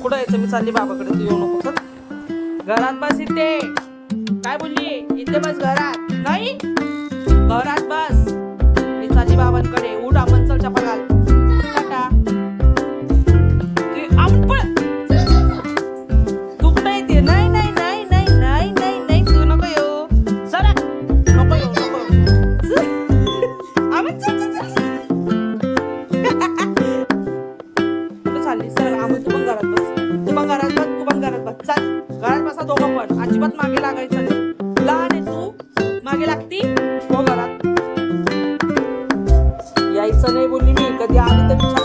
कुठं यायचं? मी चालली बाबाकडे, तू येऊ नको. चल घरात बस. इथे काय बोलली? इथे बस घरात. नाही घरात बस. मी चालली बाबांकडे. उठ आपण, चल चपा घाल. टाटा. तू कुठं येते? नाही नाही नाही नाही नाही नाही नाही, तू नको येऊ. जरा नको येऊ, नको आम्ही. चल चल चल. कुठं चालली? सर आम्ही, तू पण घरात बस. तू पण घरात बस. तू पण घरात बस. चल घरात बसा दोघं पण. अजिबात मागे लागायचं नाही. लहान आहे तू, मागे लागती. हो घरात यायचं नाही बोलली मी. कधी आली तर विचार